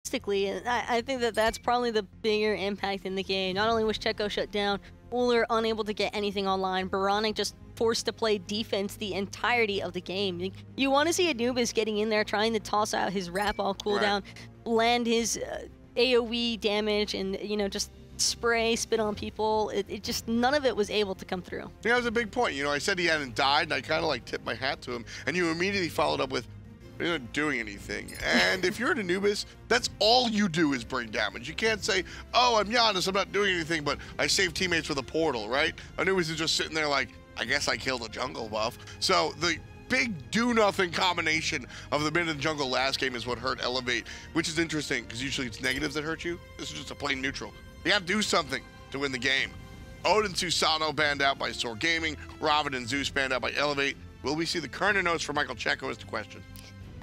And I think that that's probably the bigger impact in the game. Not only was Checo shut down, Uller unable to get anything online, Baronic just forced to play defense the entirety of the game. You want to see Anubis getting in there, trying to toss out his wrap-all cooldown, land his AoE damage, and, you know, just spit on people. It just, none of it was able to come through. Yeah, that was a big point. You know, I said he hadn't died, and I kind of like tipped my hat to him, and you immediately followed up with, you're not doing anything. And if you're an Anubis, that's all you do is bring damage. You can't say, oh, I'm Giannis, I'm not doing anything, but I saved teammates with a portal, right? Anubis is just sitting there like, I guess I killed a jungle buff. So the big do-nothing combination of the mid and jungle last game is what hurt Elevate, which is interesting, because usually it's negatives that hurt you. This is just a plain neutral. You have to do something to win the game. Odin Susano banned out by SoaR Gaming, Robin and Zeus banned out by Elevate. Will we see the Kerner notes for Michael Checo is the question.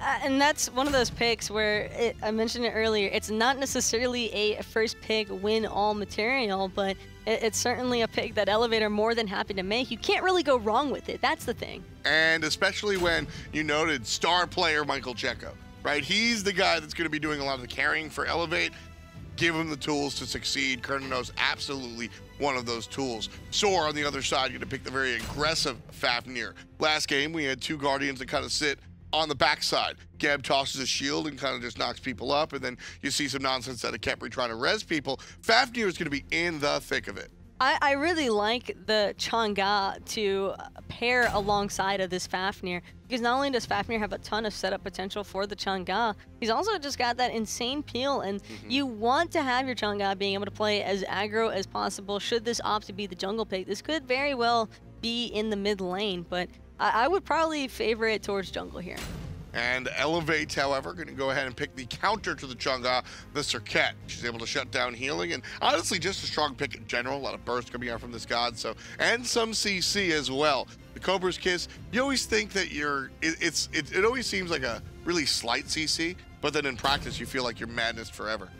And that's one of those picks where, I mentioned it earlier, it's not necessarily a first pick win all material, but it's certainly a pick that Elevate are more than happy to make. You can't really go wrong with it. That's the thing. And especially when you noted star player Michael Checo, right? He's the guy that's going to be doing a lot of the carrying for Elevate. Give him the tools to succeed. Kerner's absolutely one of those tools. SoaR on the other side, going to pick the very aggressive Fafnir. Last game, we had two Guardians that kind of sit on the backside. Geb tosses a shield and kind of just knocks people up, and then you see some nonsense out of Kepri trying to res people. Fafnir is going to be in the thick of it. I really like the Chang'e to pair alongside of this Fafnir, because not only does Fafnir have a ton of setup potential for the Chang'e, he's also just got that insane peel, and you want to have your Chang'e being able to play as aggro as possible. Should this opt to be the jungle pick, this could very well be in the mid lane, but I would probably favor it towards jungle here. And Elevate, however, going to go ahead and pick the counter to the Chang'e, the Circuit. She's able to shut down healing, and honestly, just a strong pick in general. A lot of burst coming out from this god, so, and some CC as well. The Cobra's Kiss, you always think that it always seems like a really slight CC, but then in practice, you feel like you're madness forever.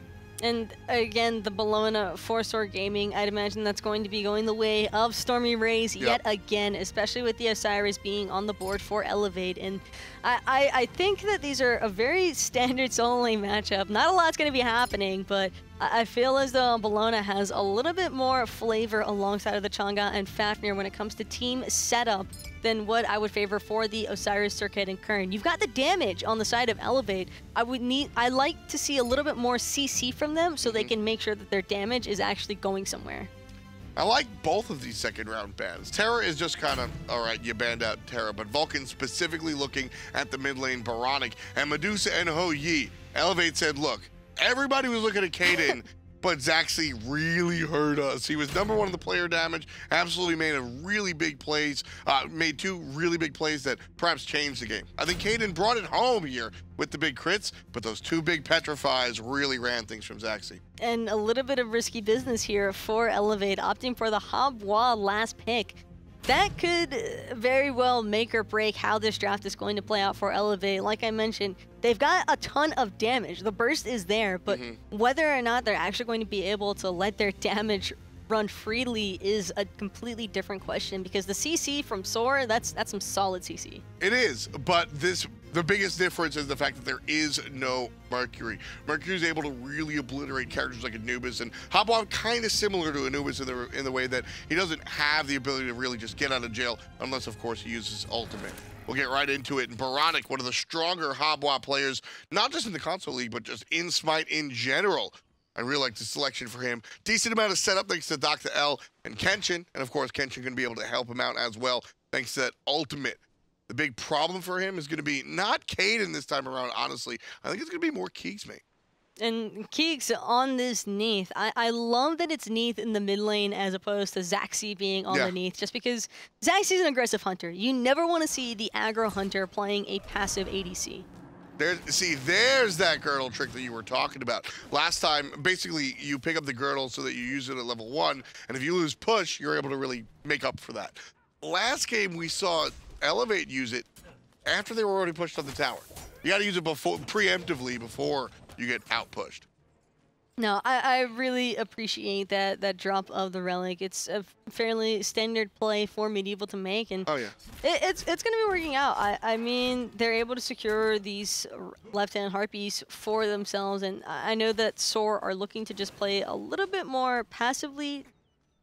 And again, the Bologna for SoaR Gaming, I'd imagine that's going to be going the way of Stormy Rays yet again, especially with the Osiris being on the board for Elevate. And I think that these are a very standard solo lane matchup. Not a lot's going to be happening, but I feel as though Bologna has a little bit more flavor alongside of the Chang'e and Fafnir when it comes to team setup than what I would favor for the Osiris, Circuit, and Kern. You've got the damage on the side of Elevate. I like to see a little bit more CC from them so they can make sure that their damage is actually going somewhere. I like both of these second round bans. Terra is just kind of, all right, you banned out Terra, but Vulcan specifically looking at the mid lane Baronic and Medusa and Ho Yi. Elevate said, look, everybody was looking at Kaden, but Zaxi really hurt us. He was #1 in the player damage, absolutely made a really big plays, made two really big plays that perhaps changed the game. I think Kaden brought it home here with the big crits, but those two big petrifies really ran things from Zaxi. And a little bit of risky business here for Elevate, opting for the Habwa last pick. That could very well make or break how this draft is going to play out for Elevate. Like I mentioned, they've got a ton of damage. The burst is there, but whether or not they're actually going to be able to let their damage run freely is a completely different question, because the CC from SoaR, that's some solid CC. It is, but the biggest difference is the fact that there is no Mercury. Mercury's able to really obliterate characters like Anubis, and Habwa kind of similar to Anubis in the way that he doesn't have the ability to really just get out of jail, unless, of course, he uses ultimate. We'll get right into it. And Baronic, one of the stronger Habwa players, not just in the console league, but just in SMITE in general. I really like the selection for him. Decent amount of setup thanks to Dr. L and Kenshin. And of course, Kenshin going to be able to help him out as well thanks to that ultimate. The big problem for him is going to be not Kaden this time around, honestly. I think it's going to be more Keeks, mate. And Keeks on this Neath. I love that it's Neath in the mid lane as opposed to Zaxi being on the Neath, just because Zaxi's an aggressive hunter. You never want to see the aggro hunter playing a passive ADC. There's that girdle trick that you were talking about. Last time, basically, you pick up the girdle so that you use it at level 1, and if you lose push, you're able to really make up for that. Last game, we saw Elevate use it after they were already pushed on the tower. You got to use it preemptively before you get out-pushed. No, I really appreciate that drop of the relic. It's a fairly standard play for Medieval to make, and Oh yeah. it's going to be working out. I mean, they're able to secure these left-hand harpies for themselves, and I know that SoaR are looking to just play a little bit more passively,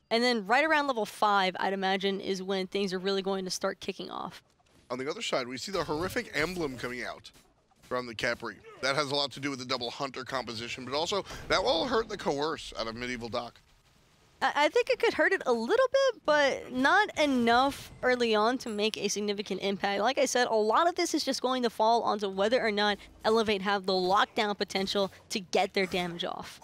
and then right around level 5, I'd imagine, is when things are really going to start kicking off. On the other side, we see the horrific emblem coming out from the Capri. That has a lot to do with the double hunter composition, but also that will hurt the coerce out of Medieval Doc. I think it could hurt it a little bit, but not enough early on to make a significant impact. Like I said, a lot of this is just going to fall onto whether or not Elevate have the lockdown potential to get their damage off.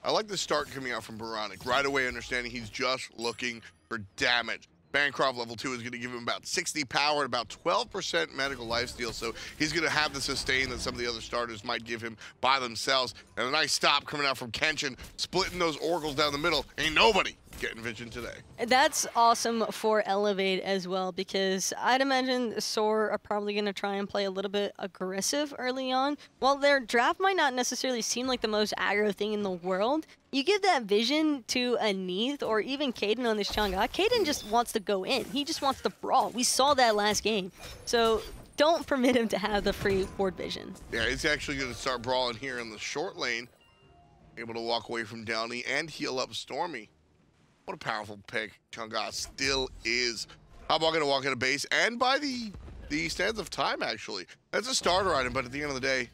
I like the start coming out from Baronic. Right away understanding he's just looking for damage. Bancroft level 2 is going to give him about 60 power and about 12% medical lifesteal, so he's going to have the sustain that some of the other starters might give him by themselves. And a nice stop coming out from Kenshin, splitting those oracles down the middle. Ain't nobody getting vision today. That's awesome for Elevate as well, because I'd imagine SoaR are probably going to try and play a little bit aggressive early on. While their draft might not necessarily seem like the most aggro thing in the world, you give that vision to a Neith or even Kaden on this Chang'e. Kaden just wants to go in. He just wants to brawl. We saw that last game. So don't permit him to have the free board vision. Yeah, he's actually going to start brawling here in the short lane. Able to walk away from Downey and heal up Stormy. What a powerful pick Chang'e still is. Hobble going to walk into base and by the stands of time, actually. That's a starter item, but at the end of the day,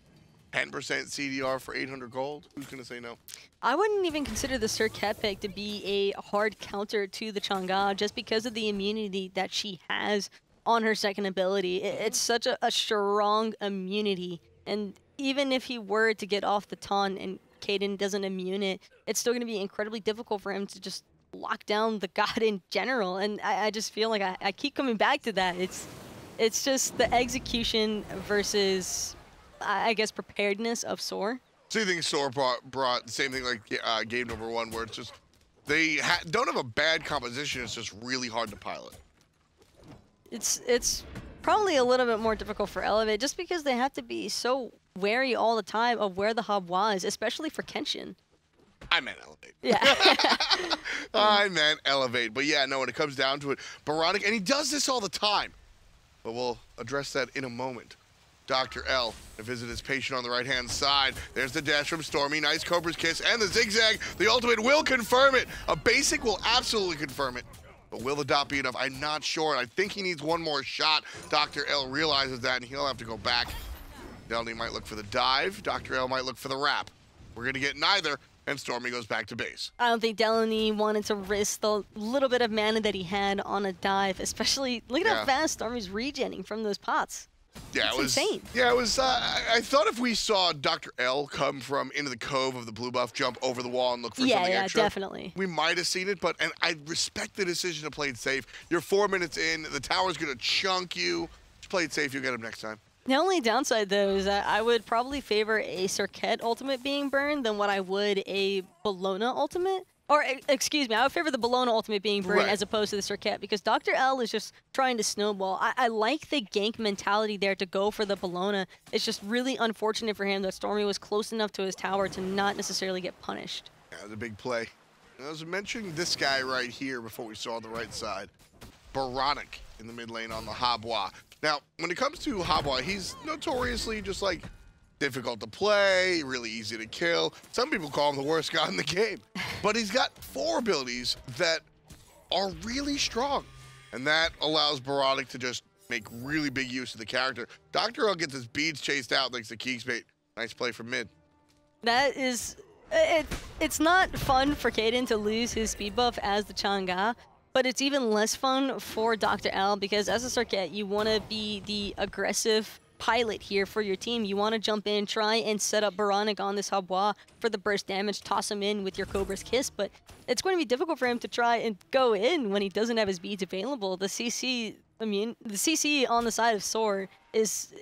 10% CDR for 800 gold. Who's going to say no? I wouldn't even consider the Serket pick to be a hard counter to the Chang'e just because of the immunity that she has on her second ability. It's such a strong immunity, and even if he were to get off the taunt and Kaden doesn't immune it, it's still going to be incredibly difficult for him to just lock down the god in general. And I just feel like I keep coming back to that. It's just the execution versus, I guess, preparedness of SoaR. So you think SoaR brought the same thing like game number 1, where it's just they don't have a bad composition, it's just really hard to pilot. It's probably a little bit more difficult for Elevate just because they have to be so wary all the time of where the hub was, especially for Kenshin. I meant Elevate. Yeah. I meant Elevate. But yeah, no, when it comes down to it, Baronic, and he does this all the time. But we'll address that in a moment. Dr. L to visit his patient on the right-hand side. There's the dash from Stormy. Nice Cobra's Kiss and the zigzag. The ultimate will confirm it. A basic will absolutely confirm it. But will the dot be enough? I'm not sure. I think he needs one more shot. Dr. L realizes that, and he'll have to go back. Delny might look for the dive. Dr. L might look for the wrap. We're going to get neither, and Stormy goes back to base. I don't think Delany wanted to risk the little bit of mana that he had on a dive, especially look at how fast Stormy's regenning from those pots. Yeah, it was insane. Yeah, it was. I thought if we saw Dr. L come from into the cove of the blue buff, jump over the wall and look for something extra, definitely, we might have seen it. But and I respect the decision to play it safe. You're 4 minutes in. The tower's gonna chunk you. Just play it safe. You'll get him next time. The only downside, though, is that I would probably favor a Serket ultimate being burned than what I would a Bologna ultimate. Or, excuse me, I would favor the Bologna ultimate being burned as opposed to the Serket, because Dr. L is just trying to snowball. I like the gank mentality there to go for the Bologna. It's just really unfortunate for him that Stormy was close enough to his tower to not necessarily get punished. Yeah, it was a big play. I was mentioning this guy right here before we saw the right side. Baronic in the mid lane on the Habwa. Now, when it comes to Habwa, he's notoriously just like difficult to play, really easy to kill. Some people call him the worst god in the game. But he's got 4 abilities that are really strong. And that allows Baronic to just make really big use of the character. Dr. L gets his beads chased out thanks to Keeksbait. Nice play from mid. That is... It's not fun for Kaden to lose his speed buff as the Chang'e, but it's even less fun for Dr. L because as a Serket, you want to be the aggressive pilot here for your team. You want to jump in, try and set up Baronic on this Habwa for the burst damage, toss him in with your Cobra's Kiss, but it's going to be difficult for him to try and go in when he doesn't have his beads available. The CC on the side of SoaR is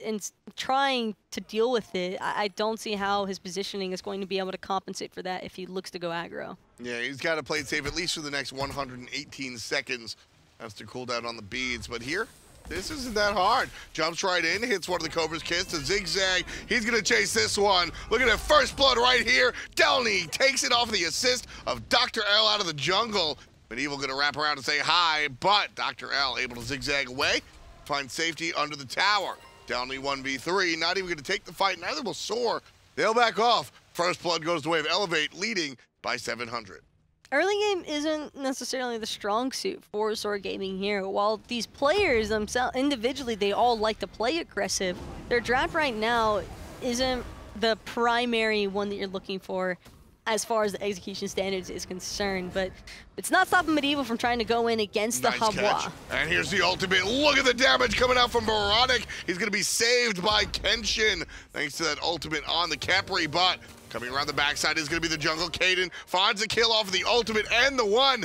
trying to deal with it. I don't see how his positioning is going to be able to compensate for that if he looks to go aggro. Yeah, he's got to play it safe at least for the next 118 seconds. That's to cool down on the beads. But here, This isn't that hard. Jumps right in, hits one of the Cobra's Kiss to zigzag. He's going to chase this one. Look at that first blood right here. Delny takes it off the assist of Dr. L out of the jungle. Medieval going to wrap around and say hi, but Dr. L able to zigzag away, find safety under the tower. Delny 1v3, not even going to take the fight. Neither will SoaR. They'll back off. First blood goes the way of Elevate, leading by 700. Early game isn't necessarily the strong suit for SoaR Gaming here. While these players themselves, individually, they all like to play aggressive, their draft right now isn't the primary one that you're looking for as far as the execution standards is concerned. But it's not stopping Medieval from trying to go in against the Habwa. And here's the ultimate. Look at the damage coming out from Baronic. He's going to be saved by Kenshin thanks to that ultimate on the Capri, but coming around the backside is going to be the jungle. Kaden finds the kill off of the ultimate and the one.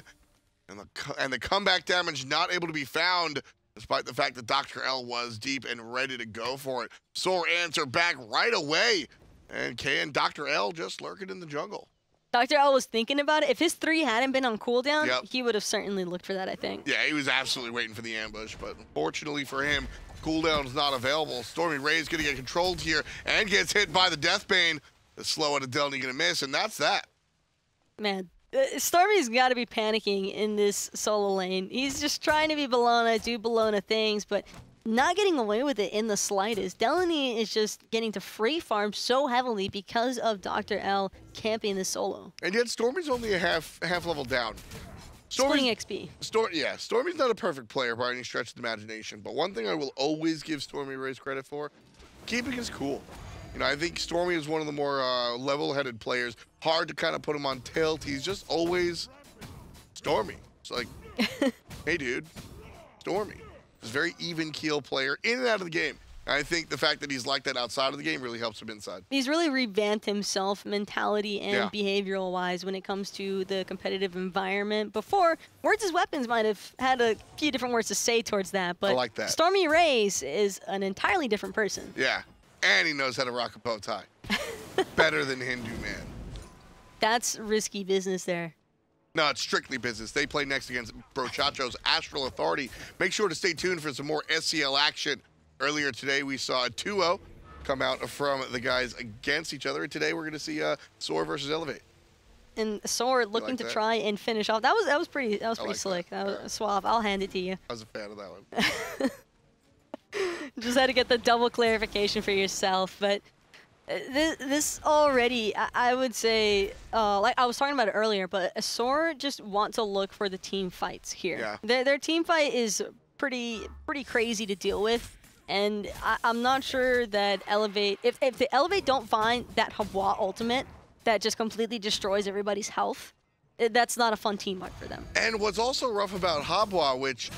And the comeback damage not able to be found, despite the fact that Dr. L was deep and ready to go for it. SoaR answer back right away. And K and Dr. L just lurking in the jungle. Dr. L was thinking about it. If his 3 hadn't been on cooldown, he would have certainly looked for that, I think. Yeah, he was absolutely waiting for the ambush, but unfortunately for him, cooldown's not available. Stormy Ray's going to get controlled here and gets hit by the Deathbane. The slow out of Delny going to miss, and that's that. Man, Stormy's got to be panicking in this solo lane. He's just trying to be Bellona, do Bellona things, but not getting away with it in the slightest. Delany is just getting to free farm so heavily because of Dr. L camping the solo. And yet Stormy's only a half level down. Splitting XP. Stormy's not a perfect player by any stretch of the imagination, but one thing I will always give Stormy Ray's credit for, keeping his cool. You know, I think Stormy is one of the more level-headed players. Hard to kind of put him on tilt. He's just always Stormy. It's like, hey, dude, Stormy. He's a very even-keel player in and out of the game. And I think the fact that he's like that outside of the game really helps him inside. He's really revamped himself mentality and behavioral-wise when it comes to the competitive environment. Before, Words as Weapons might have had a few different words to say towards that, but I like that. Stormy Rays is an entirely different person. Yeah, and he knows how to rock a bow tie. Better than Hindu Man. That's risky business there. No, it's strictly business. They play next against Brochacho's Astral Authority. Make sure to stay tuned for some more SCL action. Earlier today, we saw a 2-0 come out from the guys against each other. And today, we're going to see SoaR versus Elevate. And SoaR looking to try and finish off. That was pretty slick. That was suave. I'll hand it to you. I was a fan of that one. Just had to get the double clarification for yourself, but this already, I would say, like I was talking about it earlier, but SoaR just want to look for the team fights here. Yeah. Their team fight is pretty crazy to deal with, and I'm not sure that Elevate, if the Elevate don't find that Habwa ultimate that just completely destroys everybody's health, that's not a fun team fight for them. And what's also rough about Habwa, which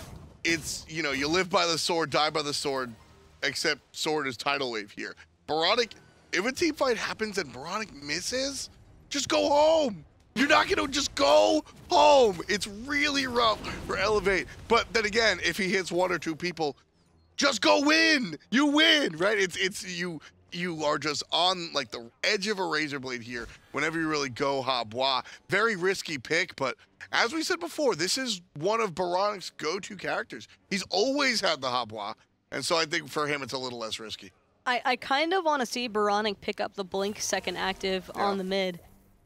it's, you know, you live by the sword, die by the sword, except sword is tidal wave here. Baronic, if a team fight happens and Baronic misses, just go home. You're not going to just go home. It's really rough for Elevate. But then again, if he hits 1 or 2 people, just go win. You win, right? You are just on like the edge of a razor blade here whenever you really go Habwa. Very risky pick, but as we said before, this is one of Baronic's go-to characters. He's always had the Habwa, and so I think for him it's a little less risky. I kind of want to see Baronic pick up the Blink second active on the mid.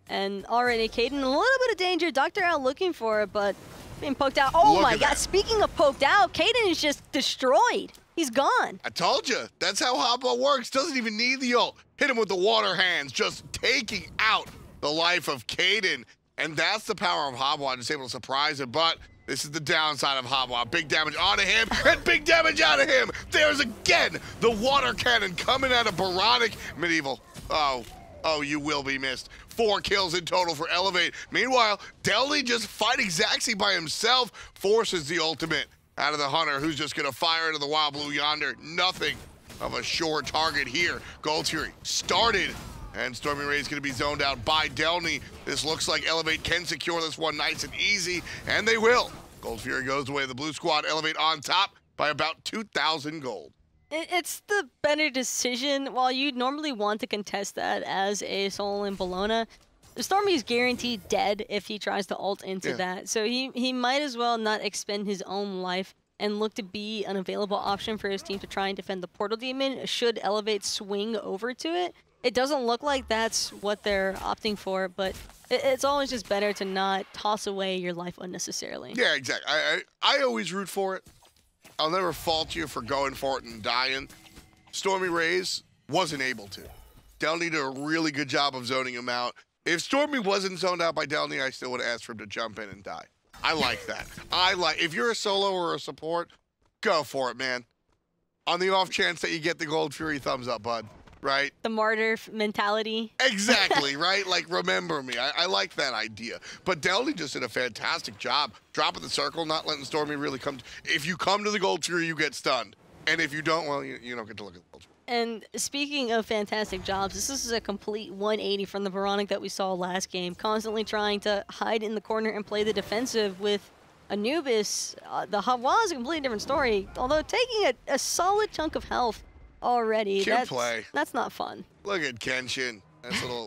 And already Kaden, a little bit of danger. Dr. L looking for it, but being poked out. Oh my god, speaking of poked out, Kaden is just destroyed. He's gone. I told you, that's how Habwa works. Doesn't even need the ult. Hit him with the water hands, just taking out the life of Kaden. And that's the power of Habwa, just able to surprise him. But this is the downside of Habwa. Big damage onto him, and big damage out of him. There's again the water cannon coming out of Baronic. Medieval, oh, you will be missed. 4 kills in total for Elevate. Meanwhile, Delny just fighting Zaxi by himself, forces the ultimate out of the Hunter, who's just gonna fire into the Wild Blue yonder. Nothing of a sure target here. Gold Fury started, and Stormy Ray's gonna be zoned out by Delny. This looks like Elevate can secure this one nice and easy, and they will. Gold Fury goes away. The blue squad Elevate on top by about 2,000 gold. It's the better decision. While you'd normally want to contest that as a solo in Bellona, Stormy's guaranteed dead if he tries to ult into that. So he might as well not expend his own life and look to be an available option for his team to try and defend the Portal Demon should Elevate swing over to it. It doesn't look like that's what they're opting for, but it's always just better to not toss away your life unnecessarily. Yeah, exactly. I always root for it. I'll never fault you for going for it and dying. Stormy Rays wasn't able to. Delny did a really good job of zoning him out. If Stormy wasn't zoned out by Delny, I still would have asked for him to jump in and die. I like that. If you're a solo or a support, go for it, man. On the off chance that you get the Gold Fury thumbs up, bud, right? The martyr mentality. Exactly, right? Like, remember me. I like that idea. But Delny just did a fantastic job. Dropping the circle, not letting Stormy really come. If you come to the Gold Fury, you get stunned. And if you don't, well, you don't get to look at the Gold Fury. And speaking of fantastic jobs, this is a complete 180 from the Veronic that we saw last game, constantly trying to hide in the corner and play the defensive with Anubis. The Hawa is a completely different story, although taking a solid chunk of health already. That's not fun. Look at Kenshin.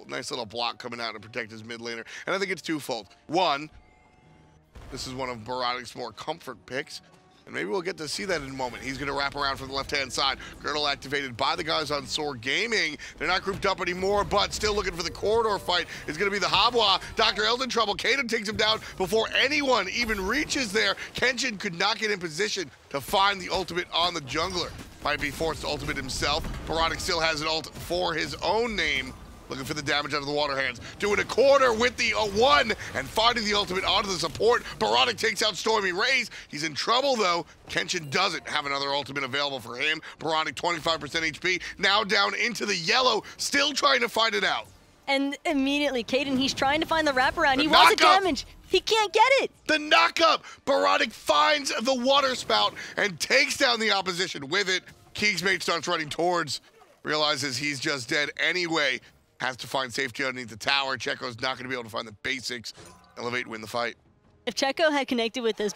Nice little block coming out to protect his mid laner. And I think it's twofold. One, this is one of Baronic's more comfort picks. And maybe we'll get to see that in a moment. He's going to wrap around from the left-hand side. Girdle activated by the guys on SoaR Gaming. They're not grouped up anymore, but still looking for the corridor fight. It's going to be the Habwa. Dr. L's in trouble. Kaden takes him down before anyone even reaches there. Kenshin could not get in position to find the ultimate on the jungler. Might be forced to ultimate himself. Baronic still has an ult for his own name. Looking for the damage out of the water hands. Doing a quarter with the 1 and finding the ultimate onto the support. Baronic takes out Stormy Rays. He's in trouble though. Kenshin doesn't have another ultimate available for him. Baronic 25% HP. Now down into the yellow. Still trying to find it out. And immediately, Kaden, he's trying to find the wraparound. He wants the damage. He can't get it. The knock-up. Baronic finds the water spout and takes down the opposition with it. Keegsmate starts running towards. Realizes he's just dead anyway. Has to find safety underneath the tower. Checo's not going to be able to find the basics. Elevate, win the fight. If Checo had connected with those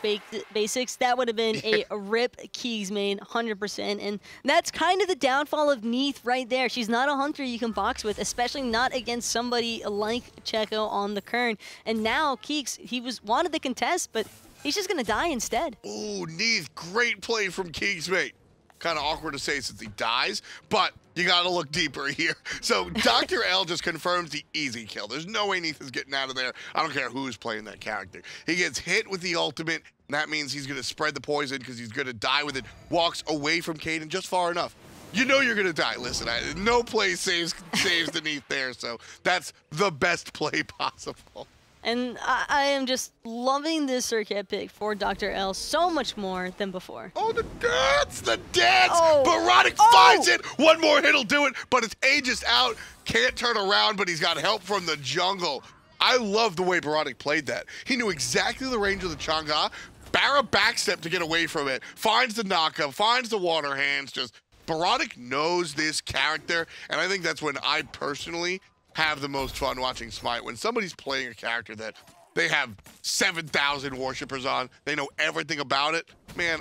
basics, that would have been a rip Keegsmate, 100%. And that's kind of the downfall of Neith right there. She's not a hunter you can box with, especially not against somebody like Checo on the Kern. And now Keeks, he wanted to contest, but he's just going to die instead. Ooh, Neith, great play from Keegsmate. Kind of awkward to say since he dies, but you got to look deeper here. So Dr. L just confirms the easy kill. There's no way Neith is getting out of there. I don't care who's playing that character. He gets hit with the ultimate, and that means he's going to spread the poison because he's going to die with it. Walks away from Kaden just far enough. You know you're going to die. Listen, no play saves the Neith there, so that's the best play possible. And I am just loving this circuit pick for Dr. L so much more than before. Oh, the dance! The dance! Oh. Baronic finds it! One more hit'll do it, but it's Aegis out. Can't turn around, but he's got help from the jungle. I love the way Baronic played that. He knew exactly the range of the Chang'e. Barra backstep to get away from it. Finds the knockup, finds the water hands. Just Baronic knows this character, and I think that's when I personally have the most fun watching SMITE, when somebody's playing a character that they have 7,000 worshippers on, they know everything about it. Man,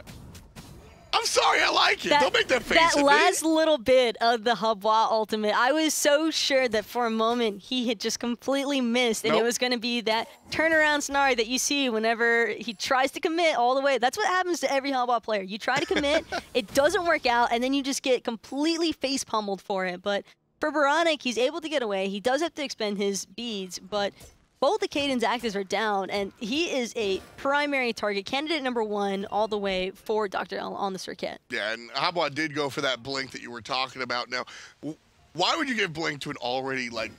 I'm sorry, I like it. Don't make that face at me. That last little bit of the Habwa ultimate, I was so sure that for a moment he had just completely missed, and it was going to be that turnaround scenario that you see whenever he tries to commit all the way. That's what happens to every Habwa player. You try to commit, it doesn't work out, and then you just get completely face pummeled for it. But for Baronic, he's able to get away. He does have to expend his beads, but both the Kaden's actives are down, and he is a primary target, candidate number 1 all the way for Dr. L on the circuit. Yeah, and Habwa did go for that blink that you were talking about. Now, why would you give blink to an already, like,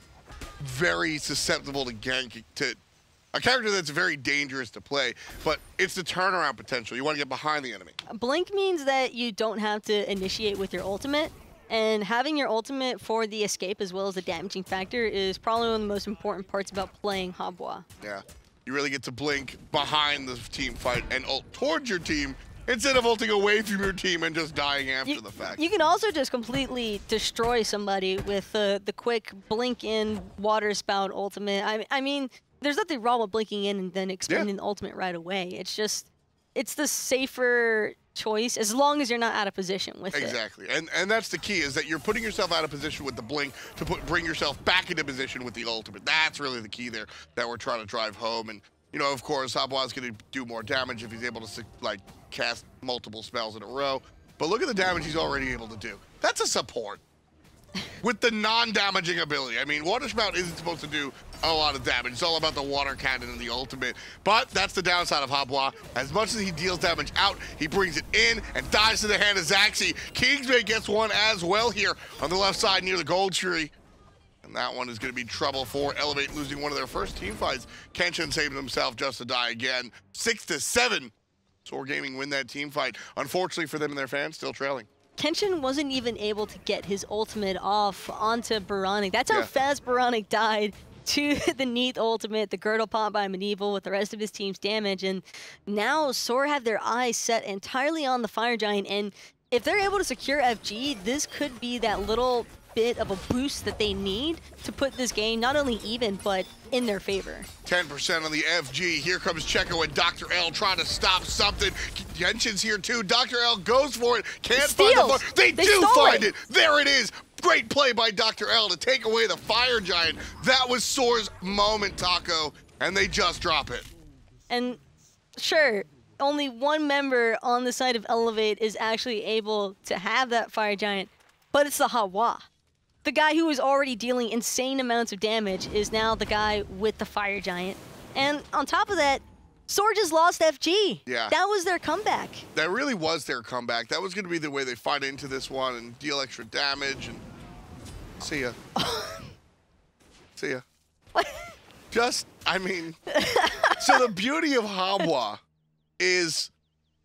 very susceptible to gank, to a character that's very dangerous to play, but it's the turnaround potential. You want to get behind the enemy. Blink means that you don't have to initiate with your ultimate. And having your ultimate for the escape as well as the damaging factor is probably one of the most important parts about playing Habwa. Yeah, you really get to blink behind the team fight and ult towards your team instead of ulting away from your team and just dying after the fact. You can also just completely destroy somebody with the quick blink in water spout ultimate. I mean, there's nothing wrong with blinking in and then expending the ultimate right away. It's just, it's the safer choice as long as you're not out of position with it. Exactly, and that's the key, is that you're putting yourself out of position with the blink to bring yourself back into position with the ultimate. That's really the key there that we're trying to drive home. And You know, of course, Habwa's going to do more damage if he's able to, like, cast multiple spells in a row. But look at the damage he's already able to do. That's a support with the non-damaging ability. I mean, Water Spout isn't supposed to do a lot of damage. It's all about the water cannon and the ultimate. But that's the downside of Habwa. As much as he deals damage out, he brings it in and dives to the hand of Zaxi. Kingsmate gets one as well here on the left side near the gold tree. And that one is going to be trouble for Elevate, losing one of their first team fights. Kenshin saving himself just to die again. 6-7. SoaR Gaming win that team fight. Unfortunately for them and their fans, still trailing. Kenshin wasn't even able to get his ultimate off onto Baronic. That's how fast Baronic died to the Neath ultimate, the girdle pop by Medieval with the rest of his team's damage. And now SoaR have their eyes set entirely on the Fire Giant. And if they're able to secure FG, this could be that little bit of a boost that they need to put this game not only even, but in their favor. 10% on the FG. Here comes Checo and Dr. L trying to stop something. Genshin's here too. Dr. L goes for it. Can't find the fire. They do find it. There it is. Great play by Dr. L to take away the Fire Giant. That was SoaR's moment, Taco, and they just drop it. And sure, only one member on the side of Elevate is actually able to have that Fire Giant, but it's the Habwa. The guy who was already dealing insane amounts of damage is now the guy with the Fire Giant. And on top of that, SoaR just lost FG. Yeah. That was their comeback. That really was their comeback. That was going to be the way they fight into this one and deal extra damage. And see ya. See ya. What? Just, I mean, so the beauty of Habwa is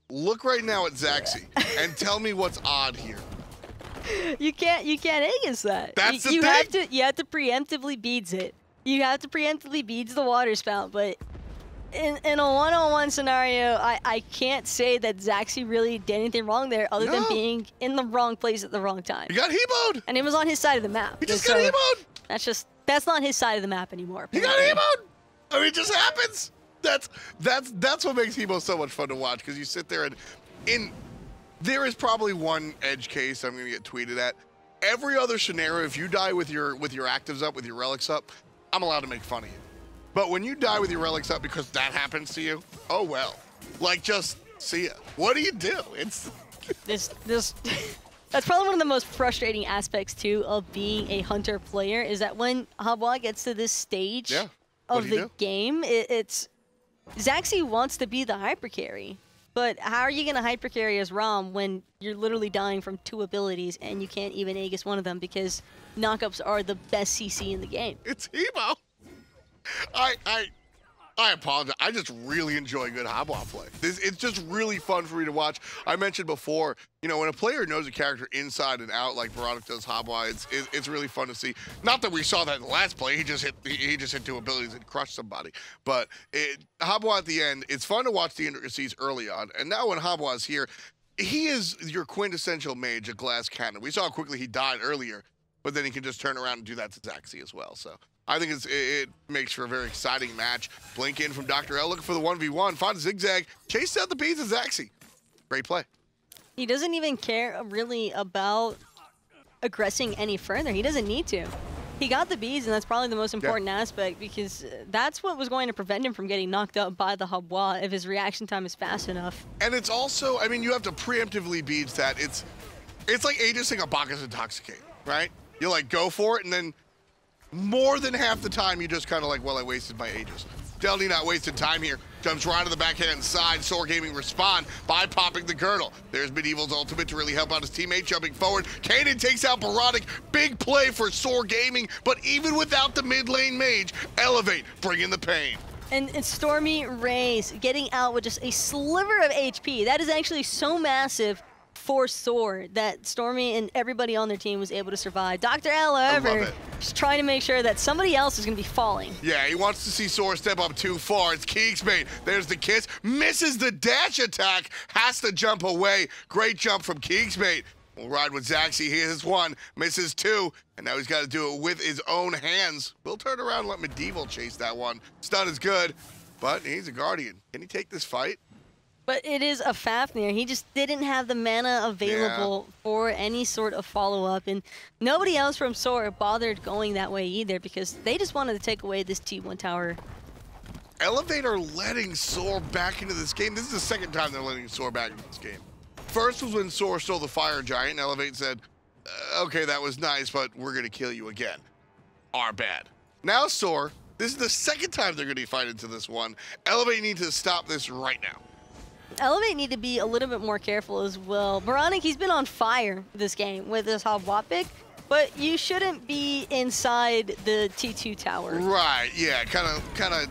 look right now at Zaxi and tell me what's odd here. You can't against that. That's the thing. You have to preemptively beads it. You have to preemptively beads the Water Spout, but in a one-on-one scenario, I can't say that Zaxi really did anything wrong there other than being in the wrong place at the wrong time. He got He-Mode! And it was on his side of the map. He just got He-Mode! That's not his side of the map anymore. He got He-Mode! I mean, it just happens. That's what makes He-Mode so much fun to watch, because you sit there and there is probably one edge case I'm going to get tweeted at. Every other scenario, if you die with your actives up, with your relics up, I'm allowed to make fun of you. But when you die with your relics up because that happens to you, oh well. Like, just see ya. What do you do? It's this that's probably one of the most frustrating aspects too of being a hunter player is that when Habwa gets to this stage of the game, it's Zaxi wants to be the hyper carry. But how are you going to hyper carry as Rom when you're literally dying from 2 abilities and you can't even Aegis one of them because knockups are the best CC in the game? It's Emo. I apologize. I just really enjoy good Habwa play. It's just really fun for me to watch. I mentioned before, you know, when a player knows a character inside and out like Baronic does Habwa, it's really fun to see. Not that we saw that in the last play. He just hit 2 abilities and crushed somebody. But Habwa at the end, it's fun to watch the intricacies early on. And now when Habwa's here, he is your quintessential mage, a glass cannon. We saw how quickly he died earlier, but then he can just turn around and do that to Zaxi as well. So I think it makes for a very exciting match. Blink in from Dr. L, looking for the 1v1. Finds a zigzag, chased out the beads of Zaxi. Great play. He doesn't even care really about aggressing any further. He doesn't need to. He got the beads, and that's probably the most important aspect because that's what was going to prevent him from getting knocked out by the Habwa if his reaction time is fast enough. And it's also, I mean, you have to preemptively beads that. It's like Aegising a Bacchus Intoxicate, right? You like go for it, and then more than half the time, you just kind of like, well, I wasted my Aegis. Definitely not wasted time here. Jumps right to the backhand side. SoaR Gaming respond by popping the girdle. There's Medieval's ultimate to really help out his teammate. Jumping forward, Kanan takes out Baronic. Big play for SoaR Gaming, but even without the mid lane mage, Elevate, bring in the pain. And Stormy Rays getting out with just a sliver of HP. That is actually so massive for SoaR that Stormy and everybody on their team was able to survive. Dr. L, however, just trying to make sure that somebody else is going to be falling. Yeah, he wants to see SoaR step up too far. It's Kingsmate. There's the kiss. Misses the dash attack. Has to jump away. Great jump from Kingsmate. We'll ride with Zaxi. He hits 1, misses 2, and now he's got to do it with his own hands. We'll turn around and let Medieval chase that one. Stun is good, but he's a Guardian. Can he take this fight? But it is a Fafnir. He just didn't have the mana available for any sort of follow-up, and nobody else from SoaR bothered going that way either because they just wanted to take away this T1 tower Elevate are letting SoaR back into this game. This is the second time they're letting SoaR back into this game. First was when SoaR stole the Fire Giant, and Elevate said, okay, that was nice, but we're going to kill you again. Our bad. Now SoaR, this is the second time they're going to fight into this one. Elevate need to stop this right now. Elevate need to be a little bit more careful as well. Boronic, he's been on fire this game with his Hobwop pick, but you shouldn't be inside the T2 tower. Right, yeah, kind of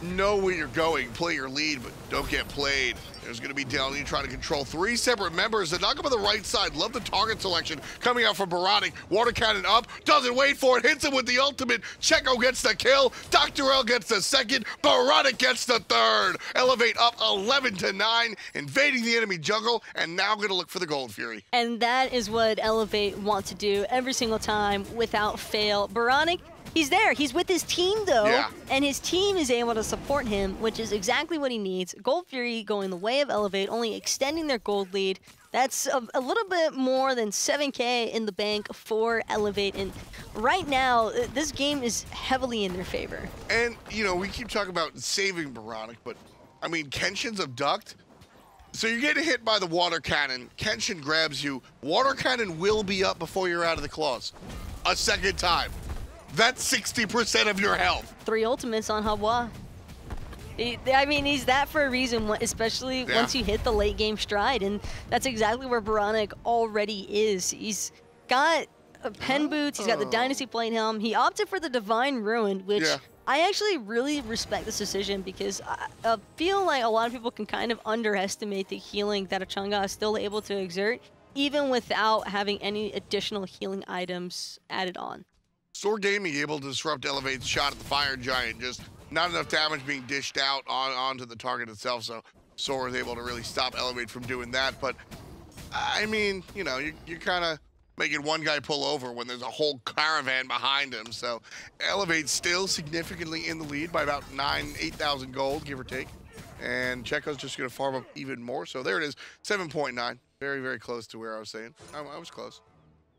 know where you're going, play your lead, but don't get played. There's going to be Delny trying to control 3 separate members. And knock him on the right side. Love the target selection coming out from Boronic. Water cannon up. Doesn't wait for it. Hits him with the ultimate. Checo gets the kill. Dr. L gets the second. Boronic gets the third. Elevate up 11-9. Invading the enemy jungle. And now going to look for the Gold Fury. And that is what Elevate want to do every single time without fail. Boronic, he's there. He's with his team, though. Yeah. And his team is able to support him, which is exactly what he needs. Gold Fury going the way of Elevate, only extending their gold lead. That's a little bit more than 7K in the bank for Elevate. And right now, this game is heavily in their favor. And, you know, we keep talking about saving Boronic, but, I mean, Kenshin's abduct. So you're getting hit by the water cannon. Kenshin grabs you. Water cannon will be up before you're out of the claws. A second time. That's 60% of your health. 3 ultimates on Hobwa. I mean, he's that for a reason, especially once you hit the late game stride, and that's exactly where Boronic already is. He's got pen boots, he's got the Dynasty Plate Helm, he opted for the Divine Ruin, which I actually really respect this decision because I feel like a lot of people can kind of underestimate the healing that a Chang'e is still able to exert, even without having any additional healing items added on. SoaR Gaming able to disrupt Elevate's shot at the Fire Giant, just not enough damage being dished out onto the target itself, so SoaR is able to really stop Elevate from doing that. But, I mean, you know, you're kind of making one guy pull over when there's a whole caravan behind him, so Elevate's still significantly in the lead by about 8,000 gold, give or take. And Checo's just going to farm up even more, so there it is, 7.9. Very, very close to where I was saying. I was close.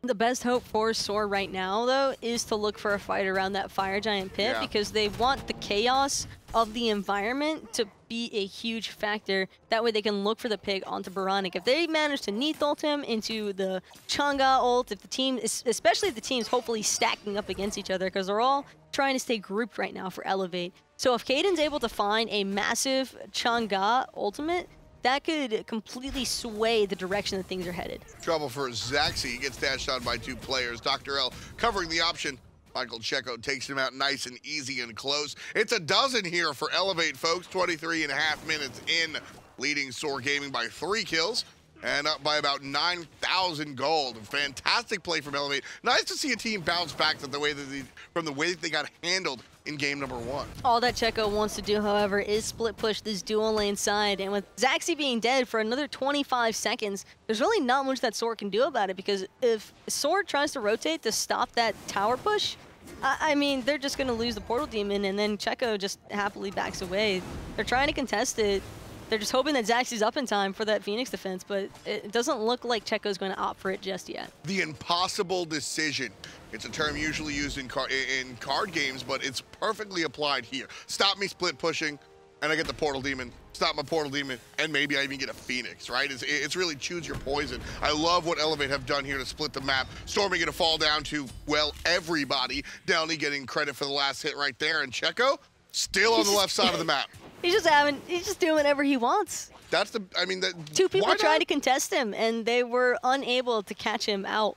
The best hope for SoaR right now, though, is to look for a fight around that Fire Giant pit because they want the chaos of the environment to be a huge factor. That way they can look for the pig onto Boronic. If they manage to Neath ult him into the Chang'e ult, if the team, especially if the team's hopefully stacking up against each other because they're all trying to stay grouped right now for Elevate. So if Caden's able to find a massive Chang'e ultimate, that could completely sway the direction that things are headed. Trouble for Zaxi. He gets dashed on by 2 players. Dr. L covering the option. Michael Checo takes him out nice and easy and close. It's a dozen here for Elevate, folks. 23.5 minutes in, leading SoaR Gaming by 3 kills and up by about 9,000 gold. Fantastic play from Elevate. Nice to see a team bounce back from the way that they got handled in game number 1. All that Checo wants to do, however, is split push this dual lane side. And with Zaxi being dead for another 25 seconds, there's really not much that SoaR can do about it because if SoaR tries to rotate to stop that tower push, I mean, they're just going to lose the Portal Demon and then Checo just happily backs away. They're trying to contest it. They're just hoping that Zaxi's up in time for that Phoenix defense, but it doesn't look like Checo's going to opt for it just yet. The impossible decision. It's a term usually used in card games, but it's perfectly applied here. Stop me split pushing, and I get the Portal Demon. Stop my Portal Demon, and maybe I even get a Phoenix, right? It's really choose your poison. I love what Elevate have done here to split the map. Stormy going to fall down to, well, everybody. Downey getting credit for the last hit right there, and Checo still on the left side of the map. He's just doing whatever he wants. That's the, I mean, 2 people tried to contest him, and they were unable to catch him out.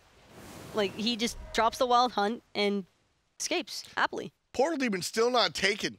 Like, he just drops the Wild Hunt and escapes happily. Portal Demon still not taken.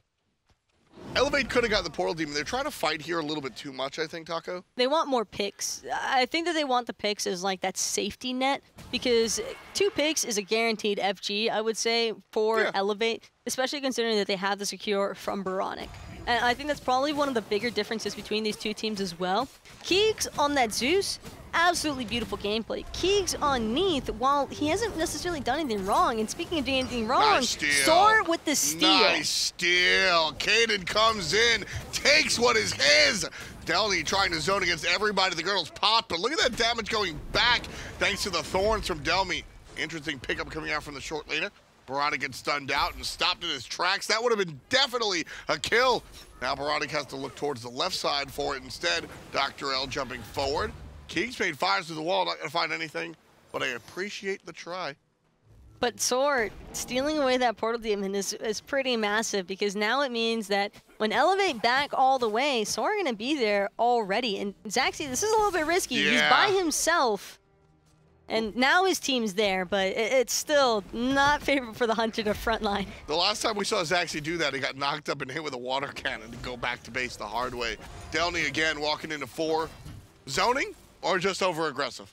Elevate could have got the Portal Demon. They're trying to fight here a little bit too much, I think, Taco. They want more picks. I think that they want the picks as like that safety net because 2 picks is a guaranteed FG, I would say, for Elevate, especially considering that they have the secure from Boronic. And I think that's probably one of the bigger differences between these 2 teams as well. Keegs on that Zeus, absolutely beautiful gameplay. Keegs on Neath, while he hasn't necessarily done anything wrong, and speaking of doing anything wrong, SoaR with the steal. Nice steal. Caden comes in, takes what is his. Delny trying to zone against everybody. The girdle's popped, but look at that damage going back thanks to the thorns from Delmy. Interesting pickup coming out from the short laner. Baronic gets stunned out and stopped in his tracks. That would have been definitely a kill. Now Baronic has to look towards the left side for it instead. Dr. L jumping forward. Kingspain fires through the wall, not gonna find anything, but I appreciate the try. But SoaR stealing away that portal demon is pretty massive, because now it means that when Elevate back all the way, SoaR gonna be there already. And Zaxi, this is a little bit risky. Yeah. He's by himself, and now his team's there, but it's still not favorable for the Hunter to frontline. The last time we saw Zaxi do that, he got knocked up and hit with a water cannon to go back to base the hard way. Delny again walking into 4. Zoning or just over aggressive?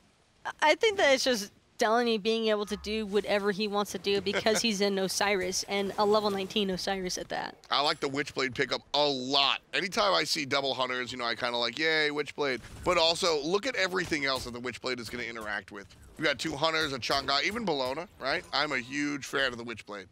I think that it's just Delany being able to do whatever he wants to do because he's in Osiris, and a level 19 Osiris at that. I like the Witchblade pickup a lot. Anytime I see double hunters, you know, I kind of like, yay, Witchblade. But also, look at everything else that the Witchblade is going to interact with. We got 2 hunters, a Chang'e, even Bologna, right? I'm a huge fan of the Witchblade.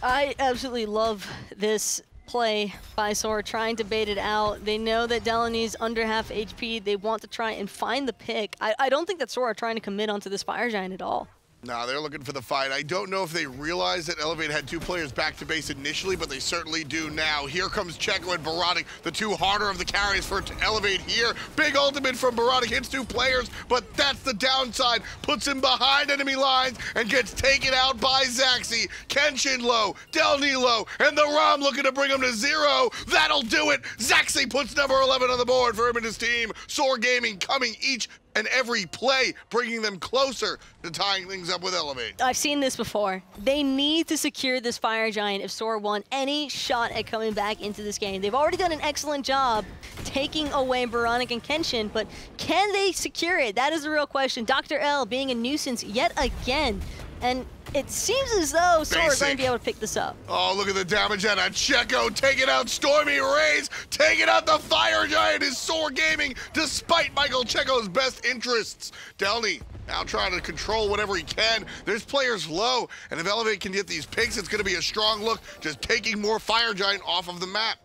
I absolutely love this play by SoaR, trying to bait it out. They know that Delany's under half HP. They want to try and find the pick. I don't think that SoaR are trying to commit onto this Fire Giant at all. No, they're looking for the fight. I don't know if they realized that Elevate had 2 players back to base initially, but they certainly do now. Here comes Checo and Baronic, the 2 harder of the carries for Elevate here. Big ultimate from Baronic, hits 2 players, but that's the downside. Puts him behind enemy lines and gets taken out by Zaxi. Kenshin low, Delny low, and the Rom looking to bring him to 0. That'll do it. Zaxi puts number 11 on the board for him and his team. SoaR Gaming coming each and every play, bringing them closer to tying things up with Elevate. I've seen this before. They need to secure this Fire Giant if SoaR want any shot at coming back into this game. They've already done an excellent job taking away Baronic and Kenshin, but can they secure it? That is the real question. Dr. L being a nuisance yet again, and it seems as though SoaR is going to be able to pick this up. Oh, look at the damage on Checo, taking out Stormy Rays, taking out the Fire Giant is SoaR Gaming, despite Michael Checo's best interests. Delny now trying to control whatever he can. There's players low, and if Elevate can get these picks, it's going to be a strong look, just taking more Fire Giant off of the map.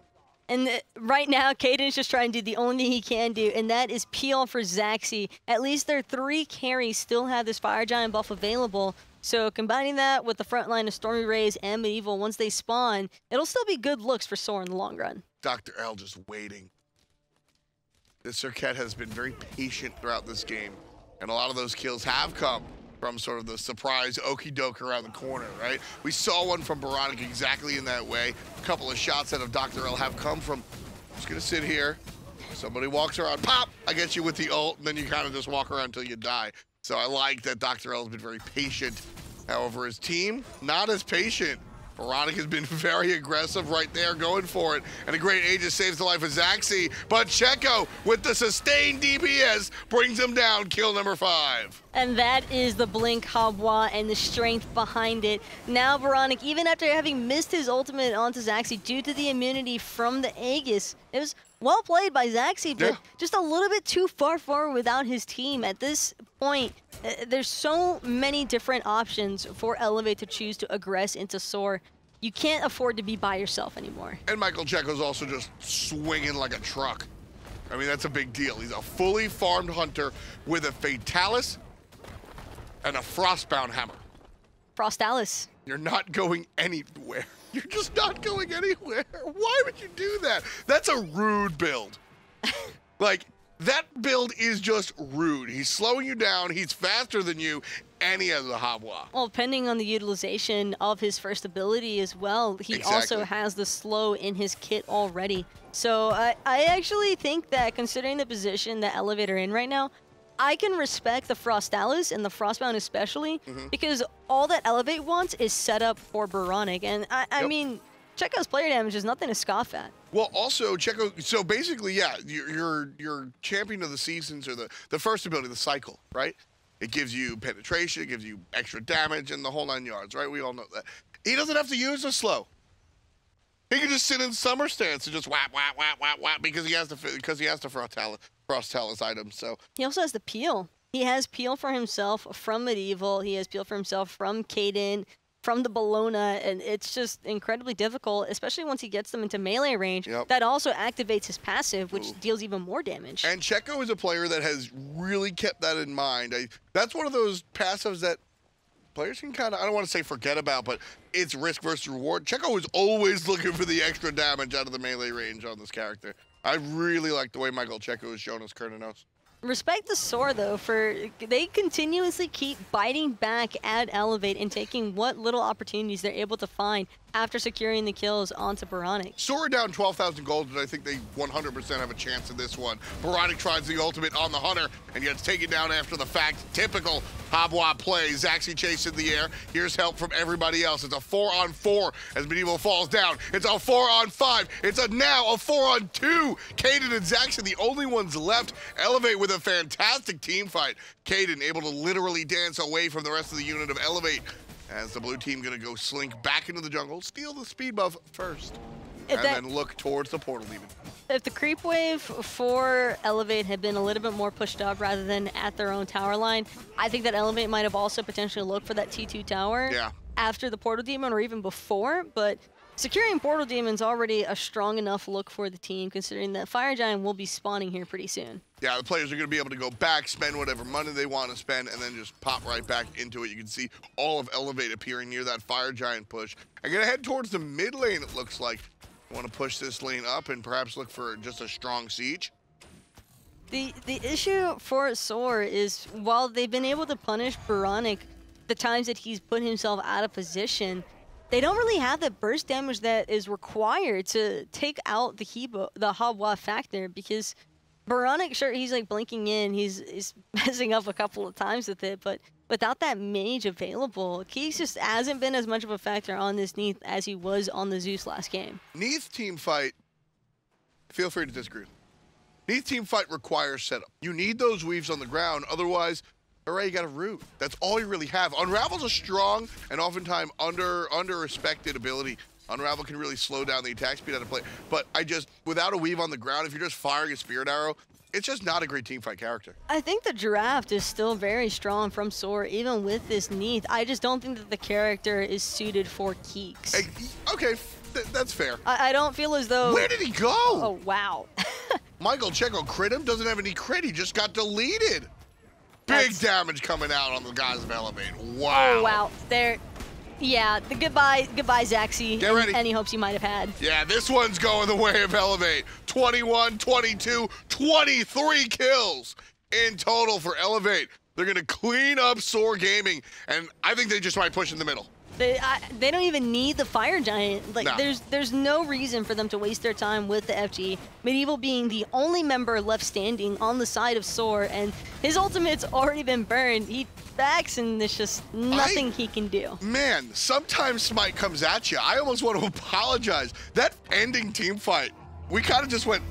And right now, Caden's just trying to do the only thing he can do, and that is peel for Zaxi. At least their 3 carries still have this Fire Giant buff available. So combining that with the front line of Stormy Rays and Medieval, once they spawn, it'll still be good looks for SoaR in the long run. Dr. L just waiting. This Cirquette has been very patient throughout this game, and a lot of those kills have come from sort of the surprise okey-doke around the corner, right? We saw one from Baronic exactly in that way. A couple of shots out of Dr. L have come from, just gonna sit here. Somebody walks around, pop, I get you with the ult, and then you kind of just walk around until you die. So I like that Dr. L has been very patient. However, his team, not as patient. Baronic has been very aggressive right there, going for it. And a great Aegis saves the life of Zaxi. But Checo, with the sustained DPS, brings him down, kill number 5. And that is the Blink Habwa and the strength behind it. Now Baronic, even after having missed his ultimate onto Zaxi due to the immunity from the Aegis, it was well played by Zaxi, but just a little bit too far forward without his team. At this point, there's so many different options for Elevate to choose to aggress into SoaR. You can't afford to be by yourself anymore. And Michael Checo's also just swinging like a truck. I mean, that's a big deal. He's a fully farmed hunter with a Fatalis and a Frostbound hammer. Frostalis. You're not going anywhere. You're just not going anywhere. Why would you do that? That's a rude build. Like, that build is just rude. He's slowing you down. He's faster than you, and he has a Habwa. Well, depending on the utilization of his first ability as well, he also has the slow in his kit already. So I actually think that considering the position that Elevate are in right now, I can respect the Frostalis and the Frostbound especially, because all that Elevate wants is set up for Baronic. And I mean, Checo's player damage is nothing to scoff at. Well, also, Checo, so basically, yeah, your champion of the seasons or the first ability, the cycle, right? It gives you penetration, it gives you extra damage, and the whole 9 yards, right? We all know that. He doesn't have to use the slow. He can just sit in summer stance and just whap, whap, whap, whap, whap, because he has the Frostalis item, so. He also has the peel. He has peel for himself from Medieval. He has peel for himself from Caden, from the Bologna, and it's just incredibly difficult, especially once he gets them into melee range. That also activates his passive, which deals even more damage. And Checo is a player that has really kept that in mind. That's one of those passives that players can kind of, I don't want to say forget about, but it's risk versus reward. Checo is always looking for the extra damage out of the melee range on this character. I really like the way Michael Checo has shown us Kurnanos. Respect to SoaR, though, for they continuously keep biting back at Elevate and taking what little opportunities they're able to find after securing the kills onto Baronic. SoaR down 12,000 gold, and I think they 100% have a chance in this one. Baronic tries the ultimate on the Hunter and gets taken down after the fact. Typical Habwa play. Zaxi chase in the air. Here's help from everybody else. It's a 4-on-4 as Medieval falls down. It's a 4-on-5. It's now a 4-on-2. Kaden and Zaxi, the only ones left. Elevate with a fantastic team fight. Kaden able to literally dance away from the rest of the unit of Elevate as the blue team gonna go slink back into the jungle, steal the speed buff first, and then look towards the portal demon. If the creep wave for Elevate had been a little bit more pushed up rather than at their own tower line, I think that Elevate might have also potentially looked for that T2 tower after the portal demon or even before, but securing portal demon's already a strong enough look for the team, considering that Fire Giant will be spawning here pretty soon. Yeah, the players are going to be able to go back, spend whatever money they want to spend, and then just pop right back into it. You can see all of Elevate appearing near that Fire Giant push. I'm going to head towards the mid lane, it looks like. I want to push this lane up and perhaps look for just a strong siege. The issue for SoaR is, while they've been able to punish Baronic the times that he's put himself out of position, they don't really have the burst damage that is required to take out the Habwa factor, because Baronic, sure, he's like blinking in, he's messing up a couple of times with it, but without that mage available, Keeks just hasn't been as much of a factor on this Neath as he was on the Zeus last game. Neath team fight, feel free to disagree. Neath team fight requires setup. You need those weaves on the ground, otherwise, all right, you got a root. That's all you really have. Unravel's a strong and oftentimes under-respected ability. Unravel can really slow down the attack speed out of play. But without a weave on the ground, if you're just firing a spirit arrow, it's just not a great teamfight character. I think the draft is still very strong from SoaR, even with this Neath. I just don't think that the character is suited for Keeks. Okay, that's fair. I don't feel as though... Where did he go? Oh, wow. Michael Checo crit him, doesn't have any crit, he just got deleted. Big damage coming out on the guys of Elevate. Wow. Oh, wow. Yeah, goodbye, Zaxi. Get ready. Any hopes you might have had. Yeah, this one's going the way of Elevate. 21, 22, 23 kills in total for Elevate. They're going to clean up SoaR Gaming, and I think they just might push in the middle. They don't even need the Fire Giant. Like, no. There's no reason for them to waste their time with the FG. Medieval being the only member left standing on the side of SoaR, and his ultimate's already been burned. He backs, and there's just nothing he can do. Man, sometimes SMITE comes at you. I almost want to apologize. That ending team fight, we kind of just went,